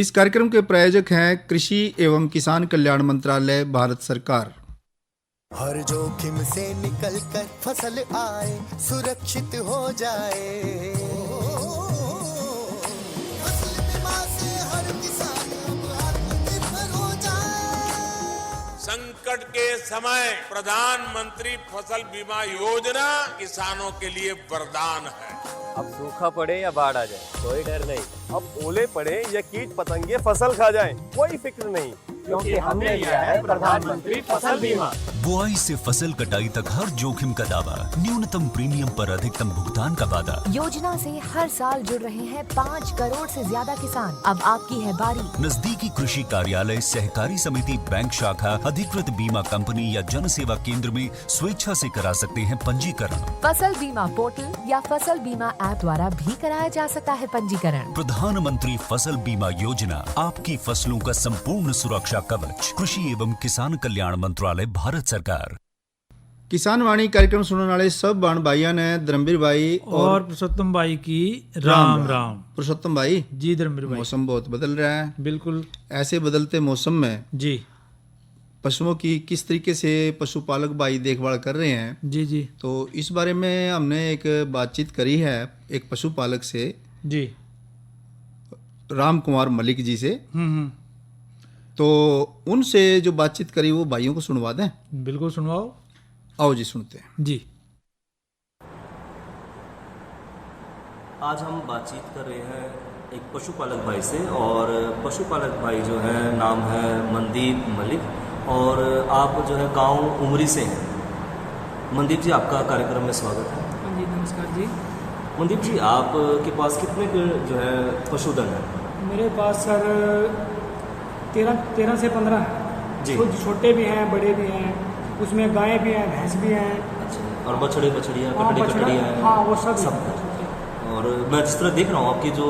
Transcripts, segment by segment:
इस कार्यक्रम के प्रायोजक हैं कृषि एवं किसान कल्याण मंत्रालय, भारत सरकार। हर जोखिम से निकल कर फसल आए, सुरक्षित हो जाए। फसल बीमा से हर किसान अब आत्मनिर्भर हो जाए। संकट के समय प्रधानमंत्री फसल बीमा योजना किसानों के लिए वरदान है। अब सूखा पड़े या बाढ़ आ जाए कोई डर नहीं, अब ओले पड़े या कीट पतंगे फसल खा जाए कोई फिक्र नहीं, क्योंकि हमने लिया है प्रधानमंत्री फसल बीमा। बुआई से फसल कटाई तक हर जोखिम का दावा, न्यूनतम प्रीमियम पर अधिकतम भुगतान का वादा। योजना से हर साल जुड़ रहे हैं 5 करोड़ से ज्यादा किसान। अब आपकी है बारी। नजदीकी कृषि कार्यालय, सहकारी समिति, बैंक शाखा, अधिकृत बीमा कंपनी या जन सेवा केंद्र में स्वेच्छा से करा सकते हैं पंजीकरण। फसल बीमा पोर्टल या फसल बीमा ऐप द्वारा भी कराया जा सकता है पंजीकरण। प्रधानमंत्री फसल बीमा योजना, आपकी फसलों का संपूर्ण सुरक्षा कवच। कृषि एवं किसान कल्याण मंत्रालय, भारत सरकार। किसान वाणी कार्यक्रम सुनने वाले सब बाण भाइयों ने धर्मवीर भाई और पुरुषोत्तम भाई की राम राम। पुरुषोत्तम भाई जी धर्मवीर भाई, मौसम बहुत बदल रहा है। बिल्कुल। ऐसे बदलते मौसम में जी पशुओं की किस तरीके से पशुपालक भाई देखभाल कर रहे हैं, जी जी, तो इस बारे में हमने एक बातचीत करी है एक पशुपालक से, जी राम कुमार मलिक जी से। तो उनसे जो बातचीत करी वो भाइयों को सुनवा दें। बिल्कुल सुनवाओ। आओ जी सुनते हैं। जी आज हम बातचीत कर रहे हैं एक पशुपालक भाई से, और पशुपालक भाई जो है नाम है मनदीप मलिक, और आप जो है गांव उमरी से हैं। मनदीप जी, आपका कार्यक्रम में स्वागत है। जी नमस्कार जी। मनदीप जी, आपके पास कितने जो है पशुधन है? मेरे पास सर 13 से 15 हैं जी। कुछ छोटे भी हैं, बड़े भी हैं, उसमें गायें भी हैं, भैंस भी हैं। अच्छा, और बछड़े बछड़ियाँ, कटड़ी हैं? हाँ, वो सब। और मैं जिस तरह देख रहा हूँ आपकी जो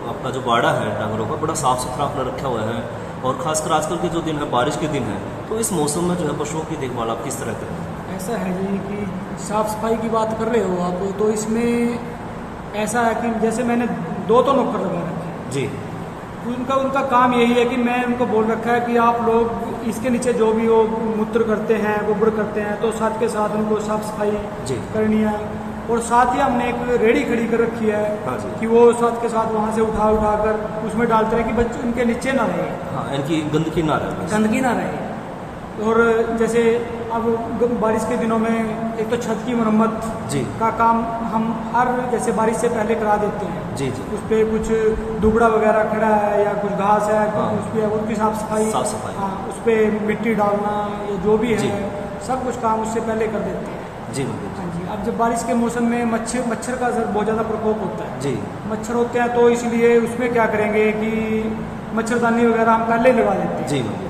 आपका जो बाड़ा है डांगरों का, बड़ा साफ़ सुथरा आपने रखा हुआ है, और ख़ासकर आजकल के जो दिन है, बारिश के दिन है, तो इस मौसम में जो है पशुओं की देखभाल आप किस तरह करें? ऐसा है जी कि साफ़ सफाई की बात कर रहे हो आप, तो इसमें ऐसा है कि जैसे मैंने 2 तो नौकर लगा रखे हैं जी। उनका काम यही है कि मैं उनको बोल रखा है कि आप लोग इसके नीचे जो भी वो मूत्र करते हैं, गोबर करते हैं, तो साथ के साथ उनको साफ़ सफाई करनी है। और साथ ही हमने एक रेडी खड़ी कर रखी है। हाँ, कि वो साथ के साथ वहाँ से उठा कर उसमें डालते रहे कि बच्चे उनके नीचे ना रहे। हाँ, इनकी गंदगी ना रहे। और जैसे अब बारिश के दिनों में एक तो छत की मरम्मत का काम हम हर जैसे बारिश से पहले करा देते हैं जी। उस पर कुछ दुबड़ा वगैरह खड़ा है या कुछ घास है, उस पर उसकी साफ सफाई। हाँ, उस पर मिट्टी डालना या जो भी है, सब कुछ काम उससे पहले कर देते हैं जी। हाँ जी। अब जब बारिश के मौसम में मच्छर का बहुत ज़्यादा प्रकोप होता है जी। मच्छर होते हैं, तो इसलिए उसमें क्या करेंगे कि मच्छरदानी वगैरह हम पहले लगा लेते हैं जी।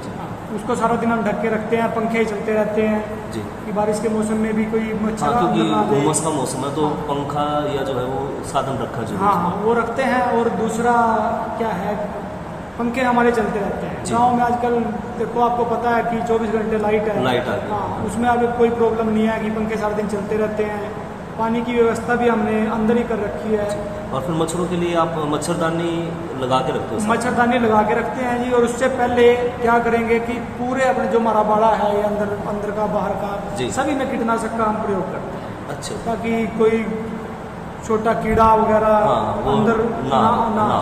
उसको सारा दिन हम ढक के रखते हैं, पंखे चलते रहते हैं जी, कि बारिश के मौसम में भी कोई मच्छर। हाँ, क्योंकि उमस का मौसम है, तो पंखा या जो है वो साधन रखा जो हाँ, वो रखते हैं। और दूसरा क्या है, पंखे हमारे चलते रहते हैं। गाँव में आजकल देखो, आपको पता है कि 24 घंटे लाइट है। हाँ, उसमें अभी कोई प्रॉब्लम नहीं है कि पंखे सारा दिन चलते रहते हैं। पानी की व्यवस्था भी हमने अंदर ही कर रखी है। और फिर मच्छरों के लिए आप मच्छरदानी लगा के रखते हो? मच्छरदानी लगा के रखते हैं जी। और उससे पहले क्या करेंगे कि पूरे अपने जो हमारा बाड़ा है, ये अंदर का बाहर का सभी में कीटनाशक का हम प्रयोग करते हैं। अच्छा। ताकि कोई छोटा कीड़ा वगैरह अंदर ना।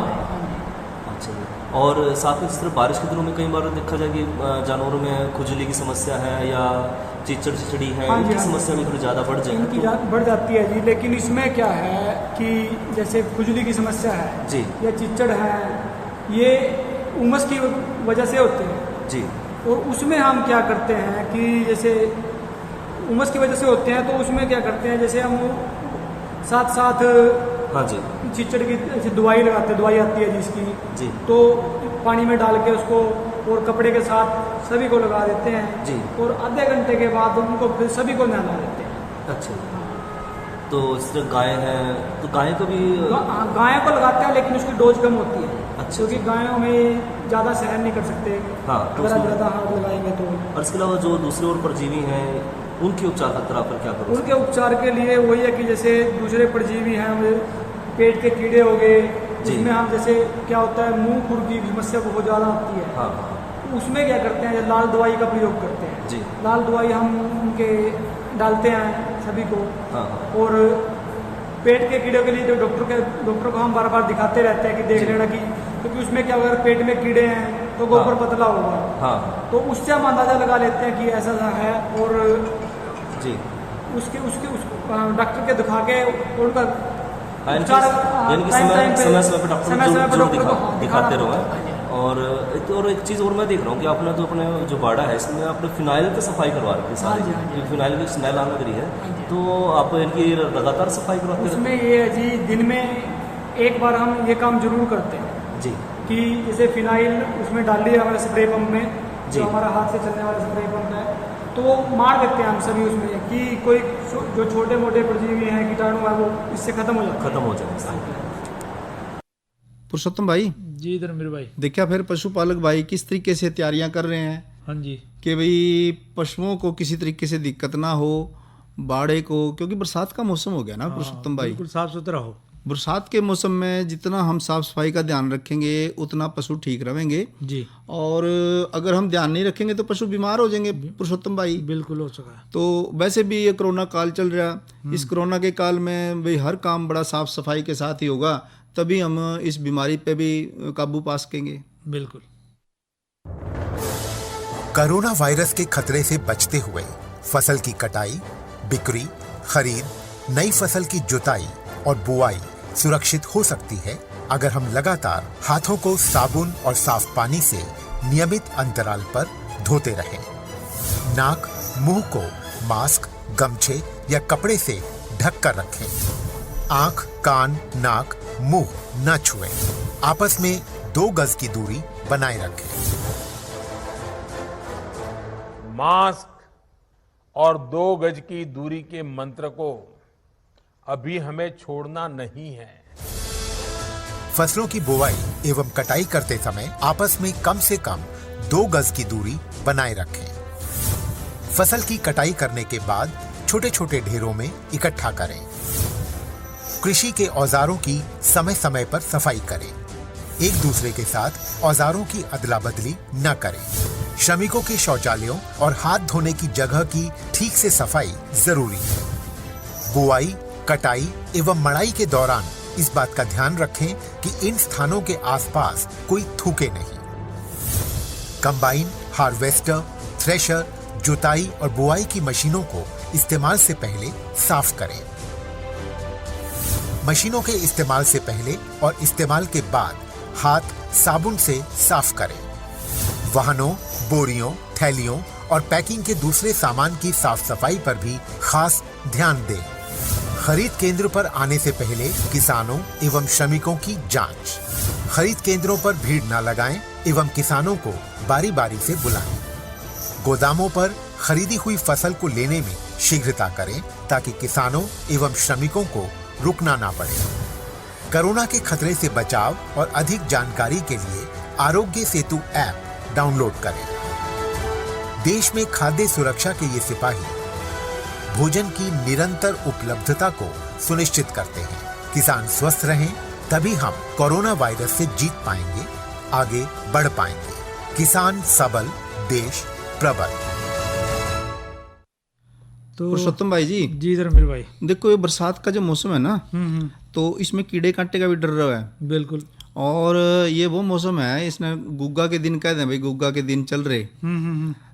और साथ में जिस तरह बारिश के दिनों में कई बार देखा जाए कि जानवरों में खुजली की समस्या है या चिचड़ी है, इनकी समस्या भी थोड़ी ज़्यादा बढ़ जाएगी। इनकी बढ़ जाती है जी। लेकिन इसमें क्या है कि जैसे खुजली की समस्या है जी, या चिचड़ है, ये उमस की वजह से होते हैं जी। और उसमें हम क्या करते हैं कि जैसे उमस की वजह से होते हैं, तो उसमें क्या करते हैं, जैसे हम साथ हाँ जी चिचड़ की दवाई लगाते हैं, दवाई आती है जिसकी जी, तो पानी में डाल के उसको और कपड़े के साथ सभी को लगा देते हैं जी। और आधे घंटे के बाद उनको फिर सभी को नहला देते हैं। अच्छा। तो इस तरह गाय है, तो गाय को भी गाय को लगाते हैं, लेकिन उसकी डोज कम होती है। अच्छा। क्योंकि गायों में ज़्यादा सहन नहीं कर सकते। हाँ, अगर ज़्यादा हाथ लगाएंगे तो। और इसके अलावा जो दूसरे और परजीवी हैं, उनके उपचार का तरह पर क्या करो? उनके उपचार के लिए वही है कि जैसे दूसरे परजीवी हैं, पेट के कीड़े हो गए उसमें हम जैसे क्या होता है मुंह खुर की समस्या बहुत ज़्यादा आती है। हाँ तो उसमें क्या करते हैं, लाल दवाई का प्रयोग करते हैं जी। लाल दवाई हम उनके डालते हैं सभी को। हाँ और पेट के कीड़ों के लिए जो डॉक्टर को हम बार बार दिखाते रहते हैं कि देख लेना कि, क्योंकि उसमें क्या अगर पेट में कीड़े हैं तो गोबर पतला होगा। हाँ तो उससे हम अंदाजा लगा लेते हैं कि ऐसा है। और जी। उसके डॉक्टर के दिखा के उनका यानी कि टाइम समय पे डॉक्टर डॉक्टर को दिखाते रहो। और एक चीज़ और मैं देख रहा हूँ कि आपने जो अपने जो बाड़ा है इसमें आपने फिनाइल की सफाई करवा रखी है सारी। हाँ फिनाइल की स्मेल आने लगी है, तो आप इनकी लगातार सफाई करवाते रहते उसमें ये है जी, दिन में एक बार हम ये काम जरूर करते हैं जी। कि जैसे फिनाइल उसमें डाल लिया हमारे स्प्रे पंप में, जी। जो हमारा हाथ से चलने वाला स्प्रे पंप है, तो मार देते हैं हम सभी उसमें कि कोई जो छोटे मोटे परजीवी हैं कीटाणु है वो इससे खत्म हो जाए। पुरुषोत्तम भाई जी धर्मवीर भाई। देखिए फिर पशुपालक भाई किस तरीके से तैयारियां कर रहे हैं हाँ जी। कि भाई पशुओं को किसी तरीके से दिक्कत ना हो, बाड़े को, क्योंकि बरसात का मौसम हो गया ना पुरुषोत्तम भाई। बिल्कुल साफ सुथरा हो। बरसात के मौसम में जितना हम साफ सफाई का ध्यान रखेंगे उतना पशु ठीक रहेंगे जी। और अगर हम ध्यान नहीं रखेंगे तो पशु बीमार हो जाएंगे पुरुषोत्तम भाई। बिल्कुल हो सका। तो वैसे भी ये कोरोना काल चल रहा, इस कोरोना के काल में भाई हर काम बड़ा साफ सफाई के साथ ही होगा, तभी हम इस बीमारी पे भी काबू पा सकेंगे। बिल्कुल। कोरोना वायरस के खतरे से बचते हुए फसल की कटाई, बिक्री, खरीद, नई फसल की जुताई और बुआई सुरक्षित हो सकती है अगर हम लगातार हाथों को साबुन और साफ पानी से नियमित अंतराल पर धोते रहें। नाक, मुंह को मास्क, गमछे या कपड़े से ढक कर रखें। आंख, कान, नाक, मुंह न छुएं। आपस में 2 गज की दूरी बनाए रखें। मास्क और 2 गज की दूरी के मंत्र को अभी हमें छोड़ना नहीं है। फसलों की बुवाई एवं कटाई करते समय आपस में कम से कम 2 गज की दूरी बनाए रखें। फसल की कटाई करने के बाद छोटे छोटे ढेरों में इकट्ठा करें। कृषि के औजारों की समय समय पर सफाई करें। एक दूसरे के साथ औजारों की अदला बदली न करें। श्रमिकों के शौचालयों और हाथ धोने की जगह की ठीक से सफाई जरूरी है। बुआई, कटाई एवं मड़ाई के दौरान इस बात का ध्यान रखें कि इन स्थानों के आसपास कोई थूके नहीं। कंबाइन, हार्वेस्टर, थ्रेशर, जुताई और बुआई की मशीनों को इस्तेमाल से पहले साफ करें। मशीनों के इस्तेमाल से पहले और इस्तेमाल के बाद हाथ साबुन से साफ करें। वाहनों, बोरियों, थैलियों और पैकिंग के दूसरे सामान की साफ सफाई पर भी खास ध्यान दें। खरीद केंद्र पर आने से पहले किसानों एवं श्रमिकों की जांच। खरीद केंद्रों पर भीड़ न लगाएं एवं किसानों को बारी बारी से बुलाएं। गोदामों पर खरीदी हुई फसल को लेने में शीघ्रता करें ताकि किसानों एवं श्रमिकों को रुकना ना पड़े। कोरोना के खतरे से बचाव और अधिक जानकारी के लिए आरोग्य सेतु ऐप डाउनलोड करें। देश में खाद्य सुरक्षा के ये सिपाही भोजन की निरंतर उपलब्धता को सुनिश्चित करते हैं। किसान स्वस्थ रहें तभी हम कोरोना वायरस से जीत पाएंगे, आगे बढ़ पाएंगे। किसान सबल, देश प्रबल। तो पुरुषोत्तम भाई जी धर्मवीर भाई, देखो ये बरसात का जो मौसम है ना, तो इसमें कीड़े कांटे का भी डर रहा है। बिल्कुल। और ये वो मौसम है, इसमें गुग्गा के दिन कहते हैं भाई, गुग्गा के दिन चल रहे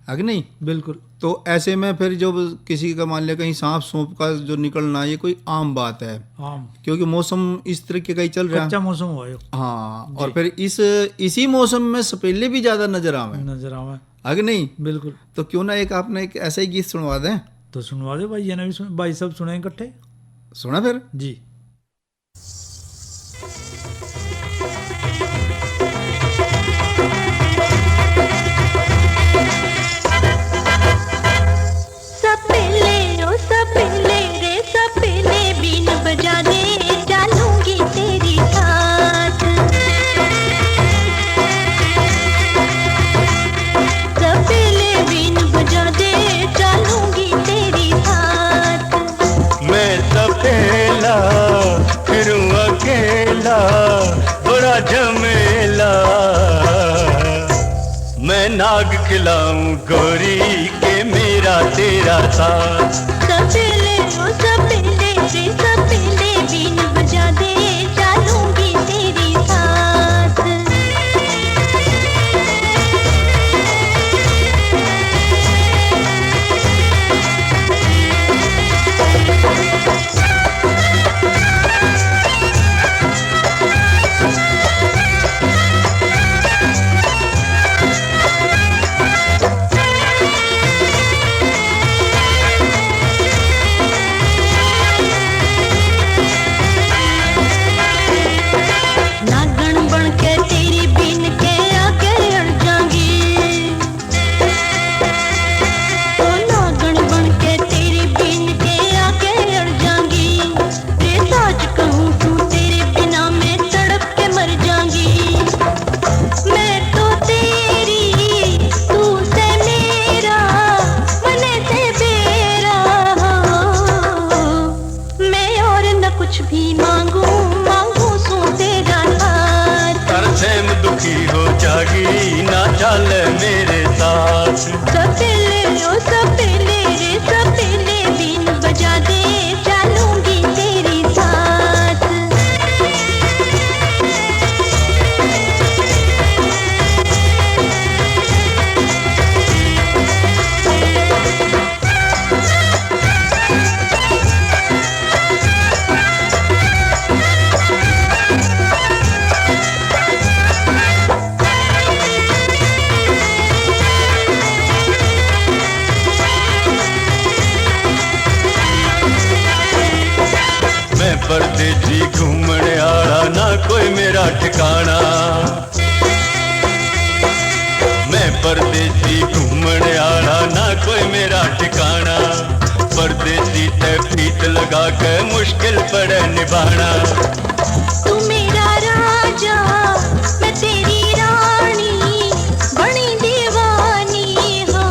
है कि नहीं। बिल्कुल। तो ऐसे में फिर जो किसी का मान लिया कहीं सांप सूप का जो निकलना, ये कोई आम बात है, आम, क्योंकि मौसम इस तरीके का ही चल रहा है, कच्चा मौसम हुआ है। हाँ, और फिर इसी मौसम में सपेले भी ज्यादा नजर आवे है कि नहीं। बिल्कुल। तो क्यों ना एक आपने एक ऐसा ही गीत सुनवा दें। तो सुनवा दे भाई, ये ना भी भाई सब सुने इकट्ठे। सुना फिर जी। सपेले रे सपेले बीन बजाने चलूंगी तेरी साथ। सपेले बीन बजाने चलूंगी तेरी साथ। मैं सपेला मैं नाग खिलाऊं गोरी के मेरा तेरा साथ। सपेले ओ सपेले रे सपेले बीन बजा दे चलूंगी तेरी साथ। नागण बन के तेरी बीन के आगे अड़ जाऊंगी। ओ नागण बन के तेरी बीन के आगे अड़ जाऊंगी। रे सच कहूँ तू तेरे बिना मैं तड़प के मर जाऊंगी। मैं तो तेरी तू से मेरा मने से बेरा हो। मैं और न कुछ भी मांगू मांगू सू तेरा साथ। तरसेम दुखी हो जागी ना चल मेरे साथ। सपेले ओ सपेले रे सपेले बीन बजा दे चलूंगी तेरी साथ। मैं परदेसी घूमने आला ना कोई मेरा ठिकाना। मैं परदेसी घूमने आला ना कोई मेरा ठिकाना। परदेसी ते प्रीत लगा के मुश्किल पड़े निभाना। तू मेरा राजा मैं तेरी रानी बड़ी दीवानी हो।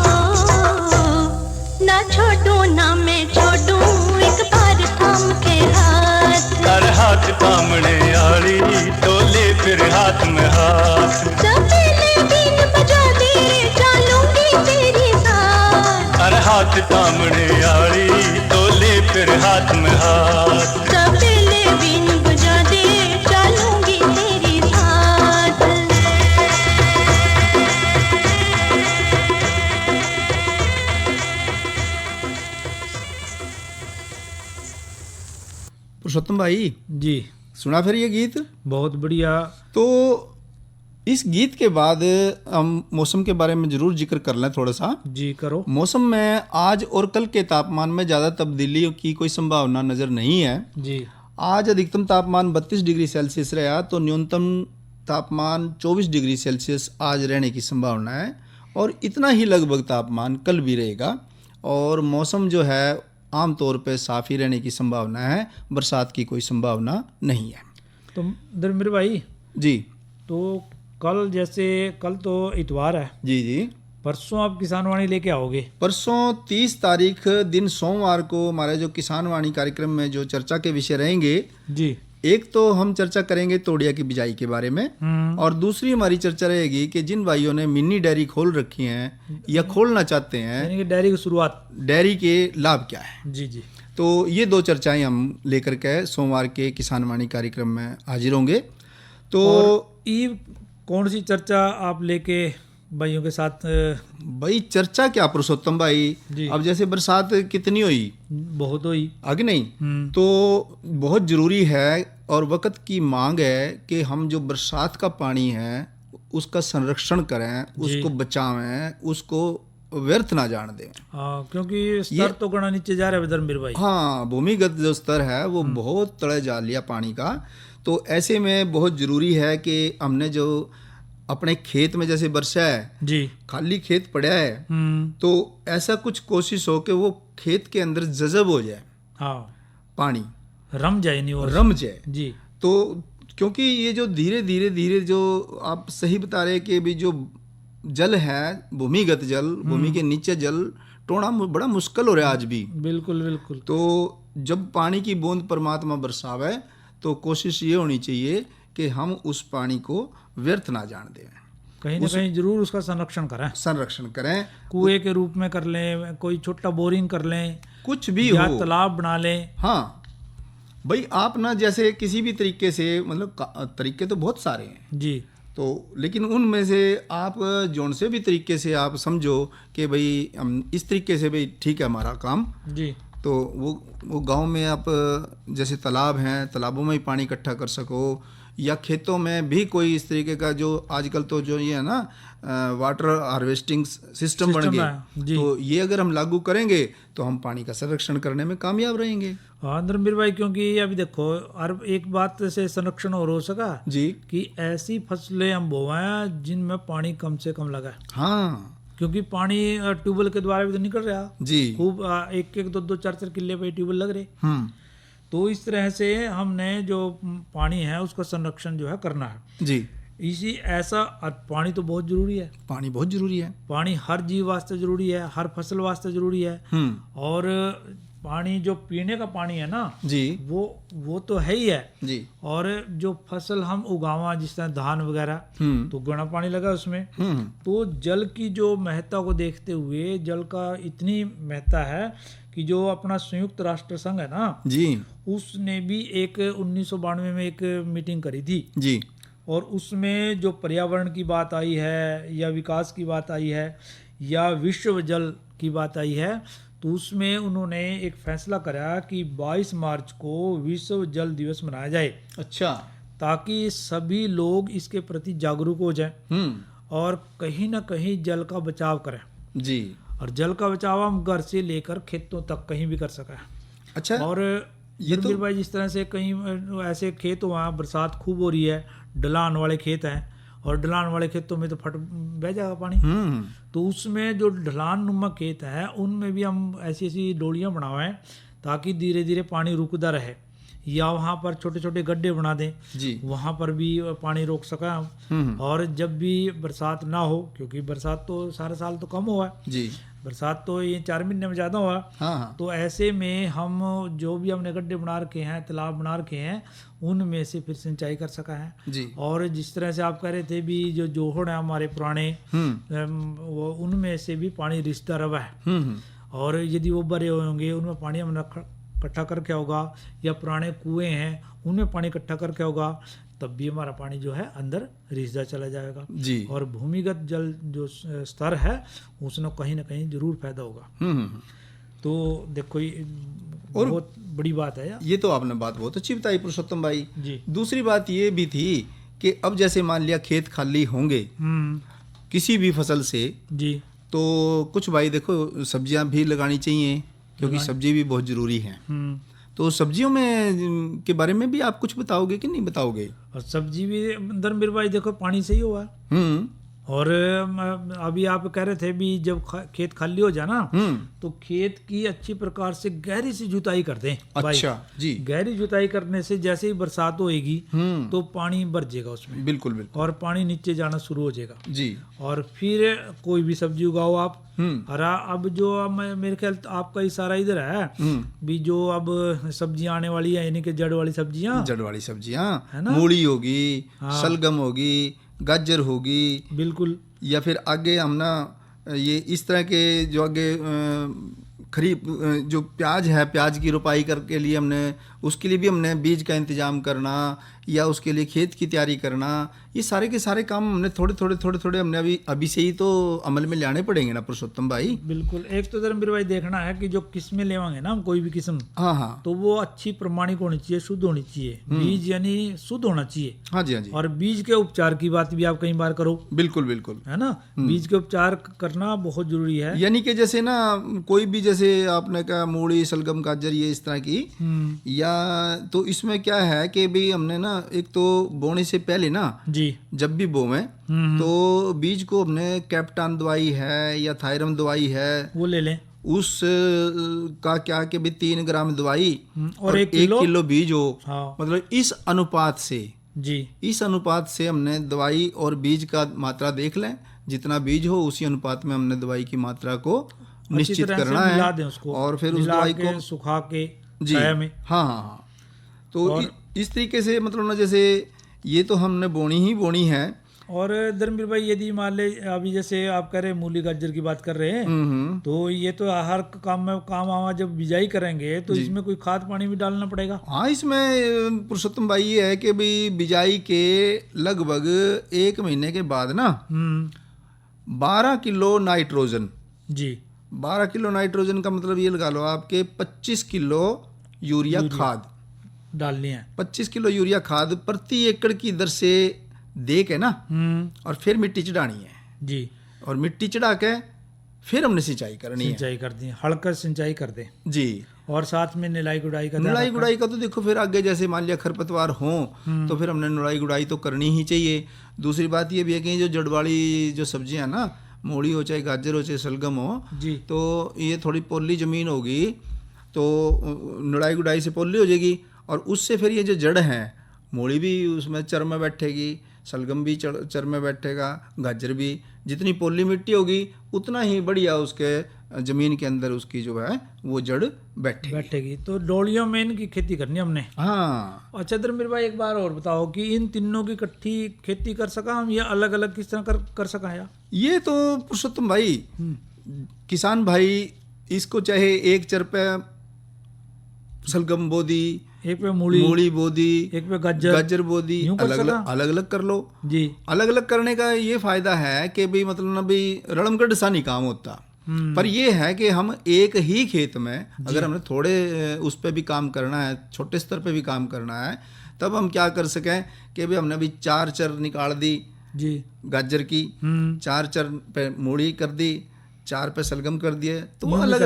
ना छोड़ू ना मैं छोड़ू एक बार थाम के हाथ। कर हाथ थामने आली तो ले फिर हाथ में हाथ। सपेले बीन बजा दे चलूंगी तेरी साथ। कर हाथ थामने आली तो ले फिर हाथ में हाथ। सपेले बीन बजा दे चलूंगी तेरी साथ। पुरुषोत्तम भाई जी सुना फिर ये गीत? बहुत बढ़िया। तो इस गीत के बाद हम मौसम के बारे में जरूर जिक्र कर लें थोड़ा सा। जी करो। मौसम में आज और कल के तापमान में ज़्यादा तब्दीली की कोई संभावना नज़र नहीं है। जी आज अधिकतम तापमान 32 डिग्री सेल्सियस रहा तो न्यूनतम तापमान 24 डिग्री सेल्सियस आज रहने की संभावना है और इतना ही लगभग तापमान कल भी रहेगा। और मौसम जो है आमतौर पर साफ़ ही रहने की संभावना है, बरसात की कोई संभावना नहीं है। तो धर्मवीर भाई जी तो कल जैसे कल तो इतवार है। जी जी परसों आप किसान वाणी लेके आओगे? परसों 30 तारीख दिन सोमवार को हमारे जो किसान वाणी कार्यक्रम में जो चर्चा के विषय रहेंगे जी, एक तो हम चर्चा करेंगे तोड़िया की बिजाई के बारे में और दूसरी हमारी चर्चा रहेगी कि जिन भाइयों ने मिनी डेयरी खोल रखी हैं या खोलना चाहते हैं, यानी कि डेयरी की शुरुआत, डेयरी के लाभ क्या है। जी जी। तो ये दो चर्चाएं हम लेकर के सोमवार के किसान वाणी कार्यक्रम में हाजिर होंगे। तो ये कौन सी चर्चा आप लेके भाइयों के साथ? भाई चर्चा क्या पुरुषोत्तम भाई, अब जैसे बरसात कितनी हुई, बहुत हुई आगे नहीं, तो बहुत ज़रूरी है और वक्त की मांग है कि हम जो बरसात का पानी है उसका संरक्षण करें, उसको बचावें, उसको व्यर्थ ना जाने दें। हाँ, क्योंकि स्तर तो गणा नीचे जा रहा है धर्मवीर भाई। हाँ, भूमिगत जो स्तर है वो बहुत तले जा लिया पानी का। तो ऐसे में बहुत ज़रूरी है कि हमने जो अपने खेत में जैसे वर्षा है जी, खाली खेत पड़ा है, तो ऐसा कुछ कोशिश हो कि वो खेत के अंदर जज़ब हो जाए, हाँ, पानी रम जाए, नहीं और रम जाए जी। तो क्योंकि ये जो धीरे धीरे जो आप सही बता रहे कि भी जो जल है, भूमिगत जल, भूमि के नीचे जल टोना बड़ा मुश्किल हो रहा है आज भी। बिल्कुल बिल्कुल। तो जब पानी की बूंद परमात्मा बरसावे तो कोशिश ये होनी चाहिए कि हम उस पानी को व्यर्थ ना जान दें। कहीं ना कहीं जरूर उसका संरक्षण करें। कुएं के रूप में कर लें, कोई छोटा बोरिंग कर लें, कुछ भी या हो, तालाब बना लें। हाँ भाई, आप ना जैसे किसी भी तरीके से, मतलब तरीके तो बहुत सारे हैं जी, तो लेकिन उनमें से आप जोन से भी तरीके से आप समझो कि भाई हम इस तरीके से भाई ठीक है हमारा काम जी, तो वो गांव में आप जैसे तालाब हैं, तालाबों में ही पानी इकट्ठा कर सको, या खेतों में भी कोई इस तरीके का जो आजकल तो जो ये है ना वाटर हार्वेस्टिंग सिस्टम बन गए, तो ये अगर हम लागू करेंगे तो हम पानी का संरक्षण करने में कामयाब रहेंगे। हाँ धर्मवीर भाई, क्योंकि अभी देखो और एक बात से संरक्षण और हो सका जी कि ऐसी फसलें हम बोवाएं जिनमें पानी कम से कम लगा। हाँ, क्योंकि पानी ट्यूबवेल के द्वारा भी तो निकल रहा जी, खूब 1-1, 2-2, 4-4 किले पे ट्यूबवेल लग रहे। तो इस तरह से हमने जो पानी है उसका संरक्षण जो है करना है जी। इसी ऐसा पानी तो बहुत जरूरी है, पानी बहुत जरूरी है, पानी हर जीव वास्ते जरूरी है, हर फसल वास्ते जरूरी है। और पानी जो पीने का पानी है ना जी, वो तो है ही है जी। और जो फसल हम उगावा जिस तरह धान वगैरह तो घना पानी लगा उसमें। तो जल की जो महत्ता को देखते हुए, जल का इतनी महत्ता है कि जो अपना संयुक्त राष्ट्र संघ है ना जी, उसने भी एक 1992 में एक मीटिंग करी थी जी, और उसमें जो पर्यावरण की बात आई है या विकास की बात आई है या विश्व जल की बात आई है, तो उसमें उन्होंने एक फैसला करा कि 22 मार्च को विश्व जल दिवस मनाया जाए। अच्छा, ताकि सभी लोग इसके प्रति जागरूक हो जाएं और कहीं ना कहीं जल का बचाव करें जी। और जल का बचाव हम घर से लेकर खेतों तक कहीं भी कर सकें। अच्छा, और ये तो भाई जिस तरह से कहीं ऐसे खेत वहाँ बरसात खूब हो रही है, ढलान वाले खेत हैं और ढलान वाले खेतों में तो फट बह जाएगा पानी। तो उसमें जो ढलान नुमा खेत है उनमें भी हम ऐसी ऐसी डोलियाँ बनावें ताकि धीरे धीरे पानी रुकता रहे, या वहाँ पर छोटे छोटे गड्ढे बना दें जी, वहाँ पर भी पानी रोक सकें हम। और जब भी बरसात ना हो, क्योंकि बरसात तो सारा साल तो कम हुआ है जी, बरसात तो ये 4 महीने में ज़्यादा हुआ। हाँ। तो ऐसे में हम जो भी हमने गड्ढे बना रखे हैं, तालाब बना रखे हैं, उनमें से फिर सिंचाई कर सका है जी। और जिस तरह से आप कह रहे थे भी जो जोहड़ है हमारे पुराने वो उनमें से भी पानी रिश्ता रवा है और यदि वो बड़े होंगे उनमें पानी हमने इकट्ठा करके होगा, या पुराने कुएं हैं उनमें पानी इकट्ठा करके होगा, तब भी हमारा पानी जो है अंदर रिश्ता चला जाएगा जी। और भूमिगत जल जो स्तर है उसमें कहीं ना कहीं जरूर फायदा होगा। तो देखो ये बहुत बड़ी बात है यार। ये तो आपने बात बहुत अच्छी बताई पुरुषोत्तम भाई जी। दूसरी बात ये भी थी कि अब जैसे मान लिया खेत खाली होंगे किसी भी फसल से जी, तो कुछ भाई देखो सब्जियां भी लगानी चाहिए क्योंकि सब्जी भी बहुत जरूरी है। तो सब्जियों में के बारे में भी आप कुछ बताओगे कि नहीं बताओगे? और सब्जी भी धर्मवीर भाई देखो पानी से ही हुआ। और अभी आप कह रहे थे भी जब खेत खाली हो जाए ना तो खेत की अच्छी प्रकार से गहरी सी जुताई कर दें। अच्छा जी। गहरी जुताई करने से जैसे ही बरसात होएगी तो पानी भर जाएगा उसमें। बिल्कुल बिल्कुल। और पानी नीचे जाना शुरू हो जाएगा जी। और फिर कोई भी सब्जी उगाओ आप। और अब जो मेरे ख्याल आपका इशारा इधर है भी जो अब सब्जियां आने वाली है यानी कि जड़ वाली सब्जियां है ना, मूली होगी, शलगम होगी, गाजर होगी, बिल्कुल, या फिर आगे हम ना ये इस तरह के जो आगे खरीफ जो प्याज है, प्याज की रोपाई करके लिए हमने उसके लिए भी हमने बीज का इंतजाम करना या उसके लिए खेत की तैयारी करना, ये सारे के सारे काम हमने थोड़े थोड़े हमने अभी से ही तो अमल में लाने पड़ेंगे ना पुरुषोत्तम भाई। बिल्कुल। एक तो धर्मवीर भाई देखना है कि जो किस्में लेवांगे ना हम कोई भी किस्म, हाँ, तो वो अच्छी प्रमाणिक होनी चाहिए, शुद्ध होनी चाहिए, बीज यानी शुद्ध होना चाहिए। हाँ जी, हाँ जी। और बीज के उपचार की बात भी आप कई बार करो। बिल्कुल बिल्कुल, है ना, बीज के उपचार करना बहुत जरूरी है। यानी कि जैसे ना कोई भी जैसे आपने कहा मूली, शलगम, गाजर ये इस तरह की, या तो इसमें क्या है कि भाई हमने ना एक तो बोने से पहले ना जी जब भी बोवें तो बीज को हमने कैप्टान दवाई है या थायरम दवाई है वो ले लें। उस का क्या कि भाई 3 ग्राम दवाई और 1 किलो बीज हो। हाँ। मतलब इस अनुपात से हमने दवाई और बीज का मात्रा देख लें, जितना बीज हो उसी अनुपात में हमने दवाई की मात्रा को निश्चित करना है और फिर उस दवाई को सुखा के जी हाँ। तो इस तरीके से मतलब ना जैसे ये तो हमने बोनी है और धर्मवीर भाई यदि मान ले अभी जैसे आप कह रहे हैं मूली गाजर की बात कर रहे हैं, तो ये तो हर काम में काम आवा, जब बिजाई करेंगे तो इसमें कोई खाद पानी भी डालना पड़ेगा? हाँ, इसमें पुरुषोत्तम भाई ये है कि भाई बिजाई के लगभग 1 महीने के बाद ना 12 किलो नाइट्रोजन, जी 12 किलो नाइट्रोजन का मतलब ये लगा लो आपके 25 किलो यूरिया खाद डालनी है। 25 किलो यूरिया खाद प्रति एकड़ की दर से दे के ना, और फिर मिट्टी चढ़ानी है जी, और मिट्टी चढ़ा के फिर हमने सिंचाई करनी है, सिंचाई कर दी, हल्का सिंचाई कर दे जी। और साथ में निलाई गुड़ाई का, निलाई गुड़ाई का तो देखो फिर आगे जैसे मान लिया खरपतवार हो तो फिर हमने निलाई गुड़ाई तो करनी ही चाहिए। दूसरी बात ये भी है कि जो जड़ वाली जो सब्जियां ना, मूली हो चाहे गाजर हो चाहे शलगम हो जी, तो ये थोड़ी पोली जमीन होगी तो निलाई गुड़ाई से पोली हो जाएगी, और उससे फिर ये जो जड़ है, मूली भी उसमें चर में बैठेगी, शलगम भी चर में बैठेगा, गाजर भी, जितनी पोली मिट्टी होगी उतना ही बढ़िया उसके जमीन के अंदर उसकी जो है वो जड़ बैठेगी। तो डोलियों में इनकी खेती करनी हमने। हाँ। अच्छा धर्मवीर भाई एक बार और बताओ कि इन तीनों की इकट्ठी खेती कर सका हम, या अलग अलग किस तरह कर सका? या ये तो पुरुषोत्तम भाई किसान भाई इसको चाहे एक चर पे शलगम बो दी, एक पे मूली बो दी, एक पे गाजर बो दी, अलग अलग कर लो जी। अलग अलग करने का ये फायदा है कि भाई मतलब ना भाई रड़मगढ़ सा नहीं काम होता, पर ये है कि हम एक ही खेत में अगर हमने थोड़े उस पे भी काम करना है, छोटे स्तर पे भी काम करना है, तब हम क्या कर सकें कि भाई हमने भी 4 चर निकाल दी जी गाजर की, 4 चर पे मूली कर दी, 4 पे शलगम कर दिए, तो अलग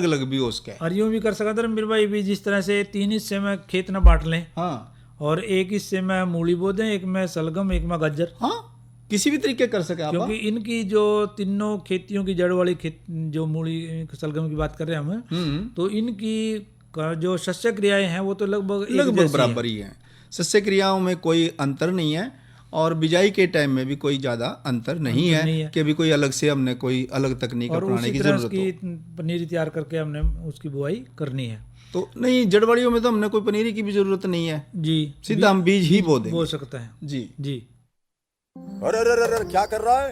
अलग भी हो उसके। और यूं भी कर सका धर्मवीर भाई भी, जिस तरह से 3 हिस्से में खेत न बांट लें, हाँ, और एक हिस्से में मूली बो दें, एक में शलगम, एक में गाजर, हाँ, किसी भी तरीके कर सके आप। क्योंकि इनकी जो तीनों खेतियों की जड़ वाली जो मूली शलगम की बात कर रहे हैं हम, तो इनकी जो शस्य क्रियाएं हैं वो तो लगभग बराबर ही है। शस्य क्रियाओं में कोई अंतर नहीं है, और बिजाई के टाइम में भी कोई ज़्यादा अंतर नहीं है कि भी कोई अलग से हमने कोई अलग तकनीक अपनाने की जरूरत हो। पनीरी तैयार करके हमने उसकी बुआई करनी है, तो नहीं, जड़वाड़ियों में तो हमने कोई पनीरी की भी जरूरत नहीं है जी, सीधा हम बीज ही बो सकते हैं जी जी। अरे अरे अरे क्या कर रहा है?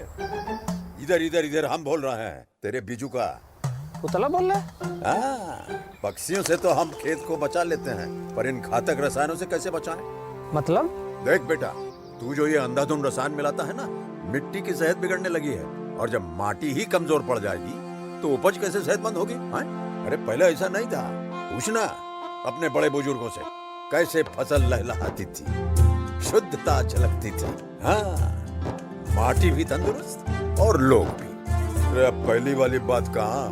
इधर इधर इधर, हम बोल रहे हैं तेरे बीजू का पुतला बोल रहा है। पक्षियों से तो हम खेत को बचा लेते हैं, पर इन घातक रसायनों से कैसे बचाएं? मतलब? देख बेटा, तू जो ये अंधाधुंध रसायन मिलाता है ना, मिट्टी की सेहत बिगड़ने लगी है, और जब माटी ही कमजोर पड़ जाएगी तो उपज कैसे सेहतमंद होगी? अरे पहले ऐसा नहीं था, पूछना अपने बड़े बुजुर्गों से, कैसे फसल लहलहाती थी, शुद्धता झलकती थी। हाँ, माटी भी तंदुरुस्त और लोग भी। अरे अब पहली वाली बात कहाँ,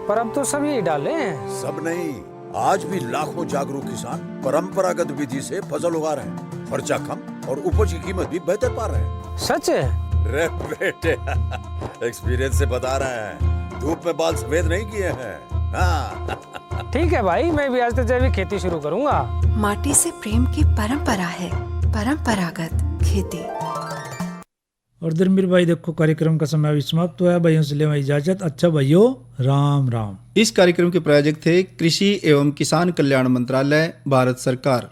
पर अब तो सब यही डाले हैं। सब नहीं, आज भी लाखों जागरूक किसान परंपरागत विधि से फसल उगा रहे हैं, खर्चा कम और उपज की कीमत भी बेहतर पा रहे हैं। सच है? रे बेटे, एक्सपीरियंस से बता रहे हैं, धूप में बाल सफेद नहीं किए हैं। हाँ। ठीक है भाई, मैं भी आज से जैविक खेती शुरू करूंगा। माटी से प्रेम की परंपरा है, परंपरागत खेती। और धर्मवीर भाई देखो, कार्यक्रम का समय अभी समाप्त हुआ है, भाइयों से लेवा इजाजत। अच्छा भाइयों, राम राम। इस कार्यक्रम के प्रायोजक थे कृषि एवं किसान कल्याण मंत्रालय, भारत सरकार।